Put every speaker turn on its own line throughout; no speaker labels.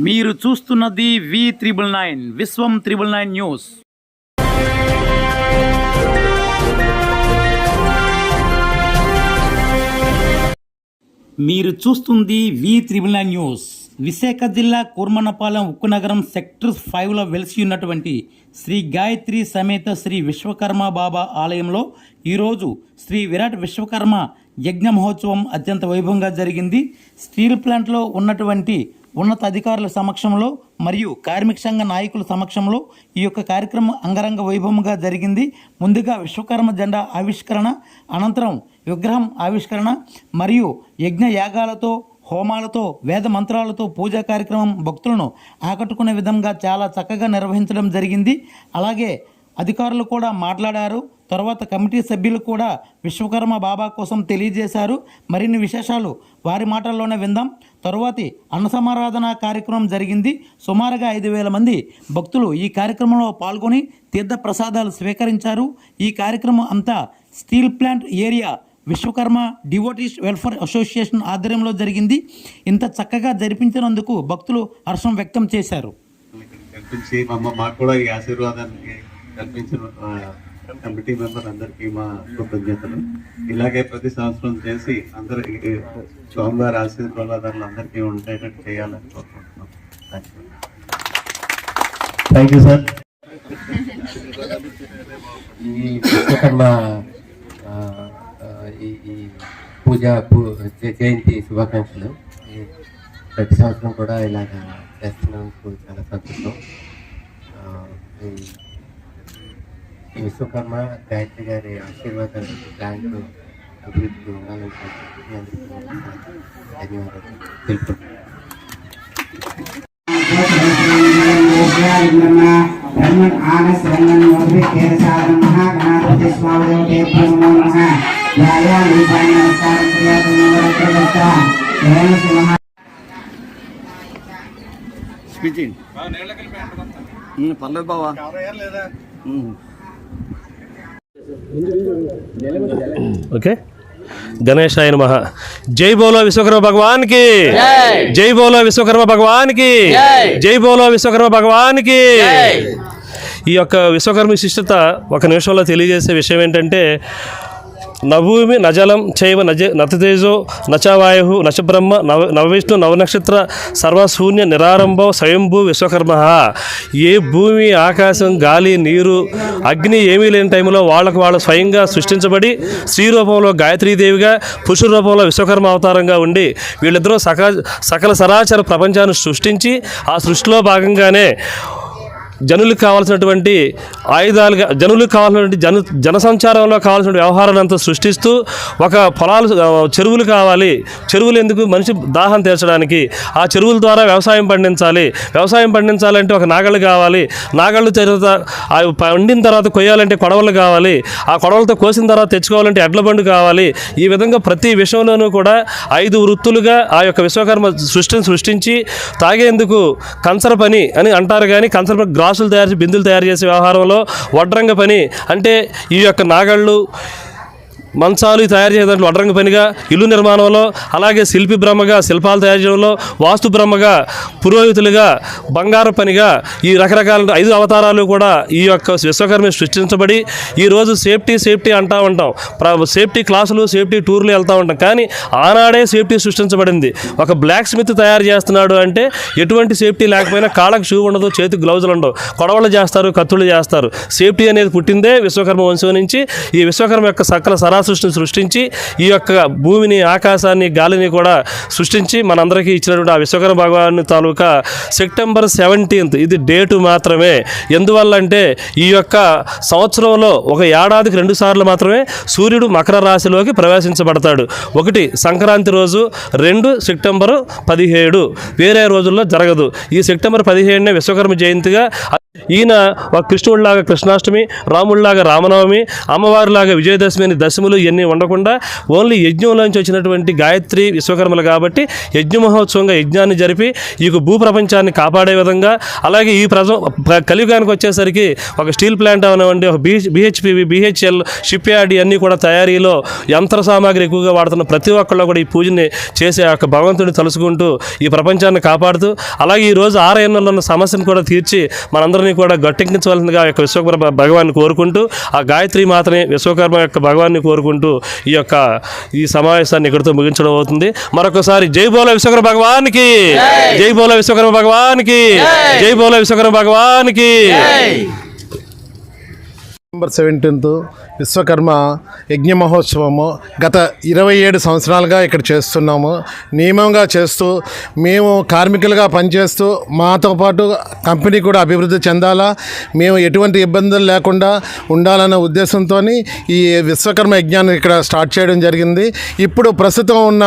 మీరు చూస్తున్నది V999 విశ్వం 999 news. మీరు చూస్తుంది V999 న్యూస్. విశాఖ జిల్లా కూర్మనపాలెం ఉక్కు నగరం సెక్టర్ 5లో వెలిసి ఉన్నటువంటి శ్రీ గాయత్రి సమేత శ్రీ విశ్వకర్మ బాబా ఆలయంలో ఈరోజు శ్రీ విరాట్ విశ్వకర్మ యజ్ఞ మహోత్సవం అత్యంత వైభవంగా జరిగింది. స్టీల్ ప్లాంట్లో ఉన్నటువంటి ఉన్నత అధికారుల సమక్షంలో మరియు కార్మిక సంఘ నాయకుల సమక్షంలో ఈ యొక్క కార్యక్రమం అంగరంగ వైభవంగా జరిగింది. ముందుగా విశ్వకర్మ జెండా ఆవిష్కరణ, అనంతరం విగ్రహం ఆవిష్కరణ మరియు యజ్ఞ యాగాలతో, హోమాలతో, వేద మంత్రాలతో పూజా కార్యక్రమం భక్తులను ఆకట్టుకునే విధంగా చాలా చక్కగా నిర్వహించడం జరిగింది. అలాగే అధికారులు కూడా మాట్లాడారు. తర్వాత కమిటీ సభ్యులు కూడా విశ్వకర్మ బాబా కోసం తెలియజేశారు. మరిన్ని విశేషాలు వారి మాటల్లోనే విందాం. తరువాతి అన్నసమారాధన కార్యక్రమం జరిగింది. సుమారుగా 5,000 మంది భక్తులు ఈ కార్యక్రమంలో పాల్గొని తీర్థ ప్రసాదాలు స్వీకరించారు. ఈ కార్యక్రమం అంతా steel plant area Vishwakarma devotees welfare association ఆధ్వర్యంలో జరిగింది. ఇంత చక్కగా జరిపించినందుకు భక్తులు హర్షం వ్యక్తం చేశారు.
మాకు కూడా ఈ ఆశీర్వాదాన్ని కల్పించిన కమిటీ మెంబర్ అందరికీ మా కృతజ్ఞతలు. ఇలాగే ప్రతి సంవత్సరం చేసి అందరికి స్వామివారి ఆశీర్వాదాలు అందరికీ ఉండేటట్టు చేయాలని కోరుకుంటున్నాం.
Thank you sir. ఈ విశ్వకర్మ ఈ జయంతి శుభాకాంక్షలు. ప్రతి సంవత్సరం కూడా ఇలాగ చేస్తున్నందుకు చాలా సంతోషం. ఈ విశ్వకర్మ గాయత్రి గారి ఆశీర్వాదాలు బ్యాంకు అభివృద్ధి ఉండాలని ధన్యవాదాలు తెలుపుతున్నాను.
పర్లేదు బావా.
ఓకే, గణేశాయ నమః. జై బోలో విశ్వకర్మ భగవాన్ కి, జై బోలో విశ్వకర్మ భగవాన్ కి, జై బోలో విశ్వకర్మ భగవాన్ కి. ఈ యొక్క విశ్వకర్మ విశిష్టత ఒక నిమిషంలో తెలియజేసే విషయం ఏంటంటే, నభూమి నజలం చైవ నతతేజో నచవాయు నచబ్రహ్మ నవవిష్ణు నవనక్షత్ర సర్వశూన్య నిరారంభం స్వయంభూ విశ్వకర్మ. ఏ భూమి, ఆకాశం, గాలి, నీరు, అగ్ని ఏమీ లేని టైంలో వాళ్ళు స్వయంగా సృష్టించబడి స్త్రీ రూపంలో గాయత్రీదేవిగా, పురుష రూపంలో విశ్వకర్మ అవతారంగా ఉండి వీళ్ళిద్దరూ సకల సరాచర ప్రపంచాన్ని సృష్టించి ఆ సృష్టిలో భాగంగానే జనులకు కావాల్సినటువంటి ఆయుధాలుగా, జనులకు కావాల్సినటువంటి జనసంచారంలో కావాల్సిన వ్యవహారాన్ని అంతా సృష్టిస్తూ, ఒక పొలాలు, చెరువులు కావాలి. చెరువులు ఎందుకు? మనిషి దాహం తీర్చడానికి. ఆ చెరువుల ద్వారా వ్యవసాయం పండించాలంటే ఒక నాగళ్ళు కావాలి. నాగళ్ళు తర్వాత పండిన తర్వాత కొయ్యాలంటే కొడవలు కావాలి. ఆ కొడవలతో కోసిన తర్వాత తెచ్చుకోవాలంటే ఎడ్ల బండు కావాలి. ఈ విధంగా ప్రతి విషయంలోనూ కూడా 5 వృత్తులుగా ఆ యొక్క విశ్వకర్మ సృష్టించి తాగేందుకు కంచర పని అని అంటారు. కానీ కంచర గ్లాసులు తయారు చేసి, బిందులు తయారు చేసే వ్యవహారంలో వడ్రంగ పని అంటే ఈ యొక్క నాగళ్ళు, మంచాలు తయారు చేయడంలో వడ్రంగ పనిగా, ఇల్లు నిర్మాణంలో, అలాగే శిల్పి బ్రహ్మగా శిల్పాలు తయారు చేయడంలో, వాస్తు బ్రహ్మగా, పురోహితులుగా, బంగారు పనిగా, ఈ రకరకాల 5 అవతారాలు కూడా ఈ యొక్క విశ్వకర్మ సృష్టించబడి ఈరోజు సేఫ్టీ అంటూ ఉంటాం. సేఫ్టీ క్లాసులు, సేఫ్టీ టూర్లు వెళ్తూ ఉంటాం. కానీ ఆనాడే సేఫ్టీ సృష్టించబడింది. ఒక బ్లాక్ స్మిత్ తయారు చేస్తున్నాడు అంటే ఎటువంటి సేఫ్టీ లేకపోయినా కాళ్ళకు షూ ఉండదు, చేతికి గ్లౌజులు ఉండవు, కొడవళ్ళు చేస్తారు, కత్తులు చేస్తారు. సేఫ్టీ అనేది పుట్టిందే విశ్వకర్మ వంశం నుంచి. ఈ విశ్వకర్మ యొక్క సకల సృష్టించి ఈ యొక్క భూమిని, ఆకాశాన్ని, గాలిని కూడా సృష్టించి మనందరికీ ఇచ్చినటువంటి ఆ విశ్వకర్మ భగవాన్ తాలూకా సెప్టెంబర్ 17 ఇది డేటు మాత్రమే. ఎందువల్ల అంటే ఈ యొక్క సంవత్సరంలో ఒక ఏడాదికి 2 సార్లు మాత్రమే సూర్యుడు మకర రాశిలోకి ప్రవేశించబడతాడు. 1 సంక్రాంతి రోజు, 2 సెప్టెంబర్ 17. వేరే రోజుల్లో జరగదు. ఈ సెప్టెంబర్ 17నే విశ్వకర్మ జయంతిగా ఈయన ఒక కృష్ణుడిలాగా కృష్ణాష్టమి, రాముడిలాగా రామనవమి, అమ్మవారిలాగా విజయదశమి అని దశములు ఇవన్నీ ఉండకుండా ఓన్లీ యజ్ఞంలోంచి వచ్చినటువంటి గాయత్రి విశ్వకర్మలు కాబట్టి యజ్ఞ మహోత్సవంగా యజ్ఞాన్ని జరిపి ఈ భూ ప్రపంచాన్ని కాపాడే విధంగా, అలాగే ఈ కలియుగానికి వచ్చేసరికి ఒక స్టీల్ ప్లాంట్ అవనివ్వండి, ఒక BHPV, BHL, షిప్ యార్డ్ ఇవన్నీ కూడా తయారీలో యంత్ర సామాగ్రి ఎక్కువగా వాడుతున్న ప్రతి ఒక్కళ్ళు కూడా ఈ పూజని చేసే ఒక భగవంతుడిని తలుసుకుంటూ ఈ ప్రపంచాన్ని కాపాడుతూ, అలాగే ఈరోజు ఆరయన్నంలో ఉన్న సమస్యను కూడా తీర్చి మనందరినీ కూడా గట్టెక్కించవలసిందిగా యొక్క విశ్వకర్మ భగవాన్ని కోరుకుంటూ, ఆ గాయత్రి మాతని విశ్వకర్మ యొక్క భగవాన్ని కోరుకుంటూ ఈ సమావేశాన్ని ఇక్కడితో ముగించడం అవుతుంది. మరొకసారి జై బోలో విశ్వకర్మ భగవానికి, జై బోలో విశ్వకర్మ భగవానికి, జై బోలో విశ్వకర్మ భగవానికి.
నవంబర్ 17 విశ్వకర్మ యజ్ఞ మహోత్సవము గత 27 సంవత్సరాలుగా ఇక్కడ చేస్తున్నాము. నియమంగా చేస్తూ మేము కార్మికులుగా పనిచేస్తూ మాతో పాటు కంపెనీ కూడా అభివృద్ధి చెందాలా, మేము ఎటువంటి ఇబ్బందులు లేకుండా ఉండాలనే ఉద్దేశంతో ఈ విశ్వకర్మ యజ్ఞాన్ని ఇక్కడ స్టార్ట్ చేయడం జరిగింది. ఇప్పుడు ప్రస్తుతం ఉన్న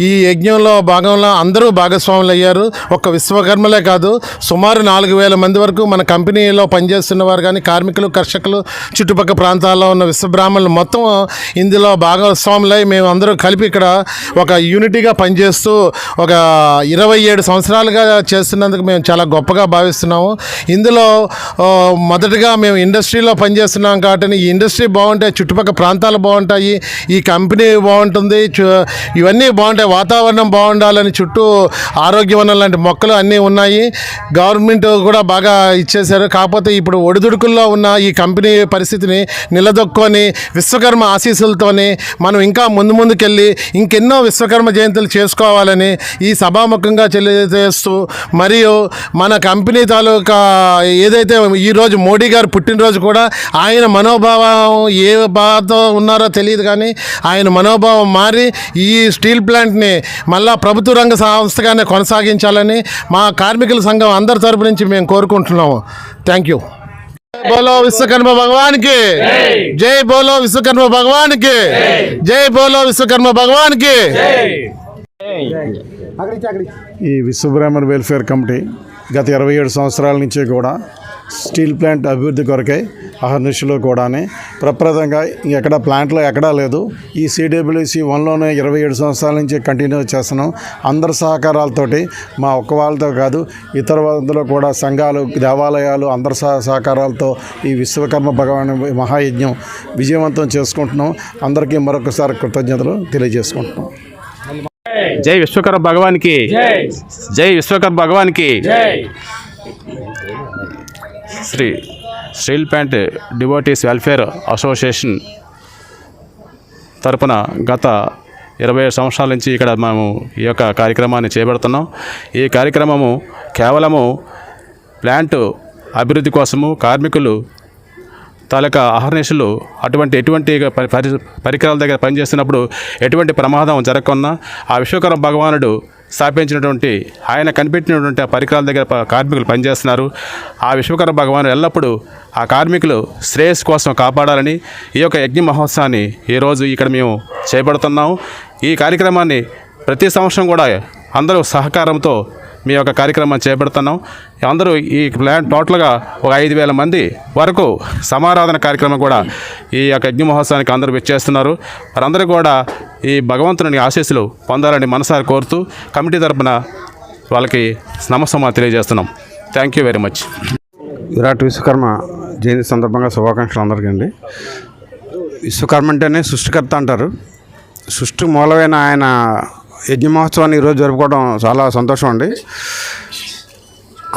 ఈ యజ్ఞంలో భాగంలో అందరూ భాగస్వాములు అయ్యారు. ఒక్క విశ్వకర్మలే కాదు, సుమారు 4000 మంది వరకు మన కంపెనీలో పనిచేస్తున్న వారు కానీ, కార్మికులు, కర్షకులు, చుట్టుపక్కల ప్రాంతాల్లో ఉన్న విశ్వబ్రాహ్మణులు మొత్తం ఇందులో భాగస్వాములై మేము అందరూ కలిపి ఇక్కడ ఒక యూనిటీగా పనిచేస్తూ ఒక 27 సంవత్సరాలుగా చేస్తున్నందుకు మేము చాలా గొప్పగా భావిస్తున్నాము. ఇందులో మొదటగా మేము ఇండస్ట్రీలో పనిచేస్తున్నాం కాబట్టి ఈ ఇండస్ట్రీ బాగుంటే చుట్టుపక్కల ప్రాంతాలు బాగుంటాయి, ఈ కంపెనీ బాగుంటుంది, ఇవన్నీ బాగుంటాయి, వాతావరణం బాగుండాలని చుట్టూ ఆరోగ్యవనం లాంటి మొక్కలు అన్నీ ఉన్నాయి. గవర్నమెంట్ కూడా బాగా ఇచ్చేశారు. కాకపోతే ఇప్పుడు ఒడిదుడుకుల్లో ఉన్న ఈ కంపెనీ పరిస్థితిని నిలదొక్కొని విశ్వకర్మ ఆశీస్సులతోని మనం ఇంకా ముందుకెళ్ళి ఇంకెన్నో విశ్వకర్మ జయంతులు చేసుకోవాలని ఈ సభాముఖంగా తెలియజేస్తూ, మరియు మన కంపెనీ తాలూకా ఏదైతే ఈరోజు మోడీ గారు పుట్టినరోజు కూడా ఆయన మనోభావం ఏ బాధతో ఉన్నారో తెలియదు కానీ ఆయన మనోభావం మారి ఈ స్టీల్ ప్లాంట్ని మళ్ళా ప్రభుత్వ రంగ సంస్థగానే కొనసాగించాలని మా కార్మికుల సంఘం అందరి తరపు నుంచి మేము కోరుకుంటున్నాము. Thank you. बोलो विश्वकर्मा भगवान की जय, बोलो विश्वकर्मा भगवान की जय, बोलो विश्वकर्मा भगवान की.
ఈ విశ్వబ్రాహ్మణ వెల్ఫేర్ కమిటీ గత 27 సంవత్సరాల నుంచి కూడా స్టీల్ ప్లాంట్ అభివృద్ధి కొరకై అహర్నిశలో కూడానే ప్రప్రదంగా ఎక్కడ ప్లాంట్లో ఎక్కడా లేదు. ఈ CWC 1లోనే 27 సంవత్సరాల నుంచి కంటిన్యూ చేస్తున్నాం. అందరి సహకారాలతోటి, మా ఒక్క వాళ్ళతో కాదు, ఇతర వాళ్ళలో కూడా సంఘాలు, దేవాలయాలు అందరి సహకారాలతో ఈ విశ్వకర్మ భగవాన్ మహాయజ్ఞం విజయవంతం చేసుకుంటున్నాం. అందరికీ మరొకసారి కృతజ్ఞతలు తెలియజేసుకుంటున్నాం.
జై విశ్వకర్మ భగవానికి, జై విశ్వకర్మ భగవానికి. Sri steel plant devotees welfare association తరపున గత 27 సంవత్సరాల నుంచి ఇక్కడ మేము ఈ యొక్క కార్యక్రమాన్ని చేపడుతున్నాం. ఈ కార్యక్రమము కేవలము ప్లాంట్ అభివృద్ధి కోసము, కార్మికులు తాలూకా అహర్నిశలు ఎటువంటి పరికరాల దగ్గర పనిచేస్తున్నప్పుడు ఎటువంటి ప్రమాదం జరగకుండా ఆ విశ్వకర్మ భగవానుడు స్థాపించినటువంటి, ఆయన కనిపెట్టినటువంటి ఆ పరికరాల దగ్గర కార్మికులు పనిచేస్తున్నారు. ఆ విశ్వకర్మ భగవానుడు ఎల్లప్పుడూ ఆ కార్మికులు శ్రేయస్సు కోసం కాపాడాలని ఈ యొక్క యజ్ఞ మహోత్సవాన్ని ఈరోజు ఇక్కడ మేము చేపడుతున్నాము. ఈ కార్యక్రమాన్ని ప్రతి సంవత్సరం కూడా అందరూ సహకారంతో మీ యొక్క కార్యక్రమాన్ని చేపడుతున్నాం. అందరూ ఈ ప్లాంట్ టోటల్గా ఒక 5000 మంది వరకు సమారాధన కార్యక్రమం కూడా ఈ యొక్క యజ్ఞ మహోత్సవానికి అందరూ విచ్చేస్తున్నారు. వారందరూ కూడా ఈ భగవంతుని ఆశీస్సులు పొందాలని మనసారి కోరుతూ కమిటీ తరపున వాళ్ళకి నమస్కారం తెలియజేస్తున్నాం. Thank you very much.
Virat Vishwakarma Jayanti సందర్భంగా శుభాకాంక్షలు అందరికీ అండి. విశ్వకర్మ అంటేనే సృష్టికర్త అంటారు. సృష్టి మూలమైన ఆయన యజ్ఞ మహోత్సవాన్ని ఈరోజు జరుపుకోవడం చాలా సంతోషం అండి.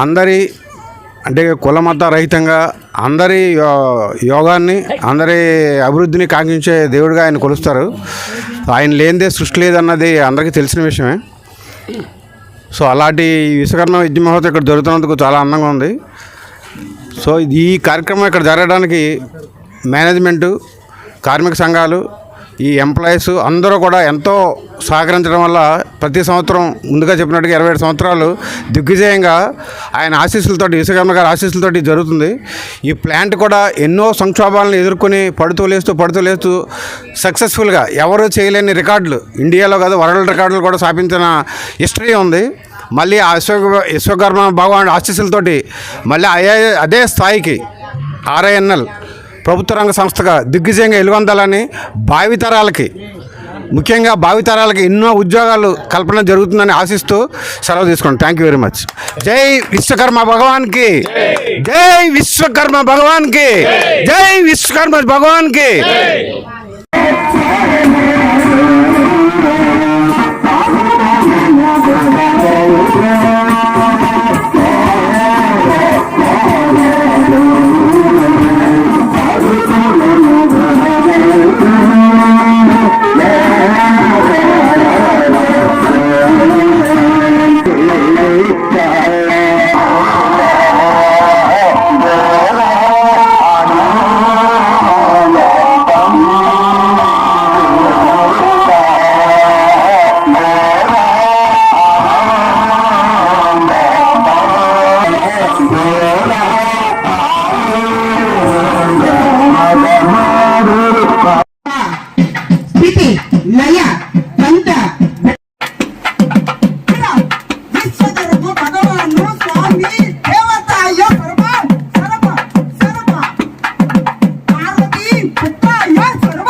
అందరి అంటే కులమత రహితంగా అందరి యోగాన్ని, అందరి అభివృద్ధిని కాంక్షించే దేవుడిగా ఆయన కొలుస్తారు. ఆయన లేనిదే సృష్టి లేదన్నది అందరికీ తెలిసిన విషయమే. సో అలాంటి విశ్వకర్మ యజ్ఞ మహోత్సవం ఇక్కడ జరుగుతున్నందుకు చాలా ఆనందంగా ఉంది. సో ఈ కార్యక్రమం ఇక్కడ జరగడానికి మేనేజ్మెంటు, కార్మిక సంఘాలు, ఈ ఎంప్లాయీస్ అందరూ కూడా ఎంతో సహకరించడం వల్ల ప్రతి సంవత్సరం ముందుగా చెప్పినట్టుగా 27 సంవత్సరాలు దిగ్విజయంగా ఆయన ఆశీస్సులతోటి, విశ్వకర్మ గారి ఆశీస్సులతోటి జరుగుతుంది. ఈ ప్లాంట్ కూడా ఎన్నో సంక్షోభాలను ఎదుర్కొని పడుతూ లేస్తూ సక్సెస్ఫుల్గా ఎవరు చేయలేని రికార్డులు, ఇండియాలో కాదు వరల్డ్ రికార్డులు కూడా స్థాపించిన హిస్టరీ ఉంది. మళ్ళీ ఆ విశ్వకర్మ భగవాన్ ఆశీస్సులతోటి మళ్ళీ అదే స్థాయికి RINL ప్రభుత్వ రంగ సంస్థగా దిగ్విజయంగా వెలుగొందాలని భావితరాలకి, ముఖ్యంగా భావితరాలకి ఎన్నో ఉద్యోగాలు కల్పన జరుగుతుందని ఆశిస్తూ సెలవు తీసుకోండి. Thank you very much. జై విశ్వకర్మ భగవాన్కి, జై విశ్వకర్మ భగవాన్కి, జై విశ్వకర్మ భగవాన్కి.
స్థితి లయ పంత విశ్వకర్మ భగవాను స్వామి దేవతాయ సర్వ సర్వ సర్వ పార్వతీ పుత్రాయ సర్వ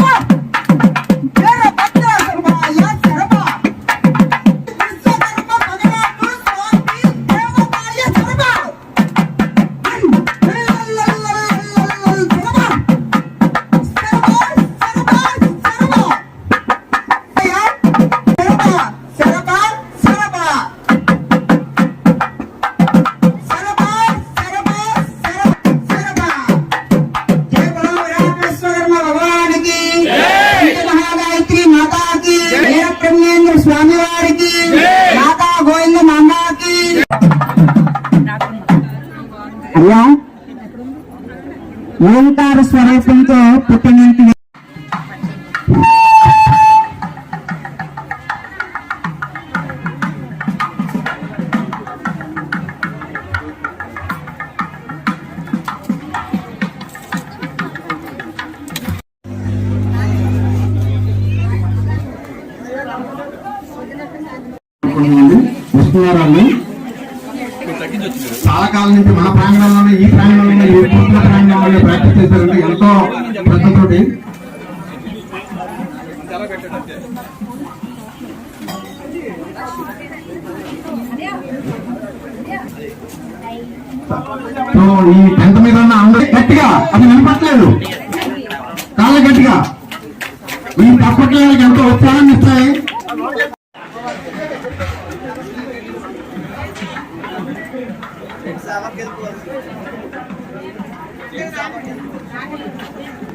వీరభద్ర సర్వాయ సర్వ విశ్వకర్మ భగవాను స్వామి దేవతాయ సర్వ స్వామి వారికి మాతా గోవింద మాతాకి. అయ్యా ఓంకార స్వరూపంతో పుట్టినంటి
వస్తున్నారు. చాలా కాలం నుంచి మన ప్రాంగణంలోనే, ఈ ప్రాంగణంలోనే, ఈ పూర్ణ ప్రాంగణంలోనే ప్రాక్టీస్ చేశారంటే ఎంతో శ్రద్ధతోటి. సో ఈ పెంట మీద ఉన్న అందరూ గట్టిగా, అది వినపట్లేదు, కాళ్ళ గట్టిగా ఈ తప్పట్లకి ఎంతో ఉత్సాహాన్ని ఇస్తాయి.
Thank you.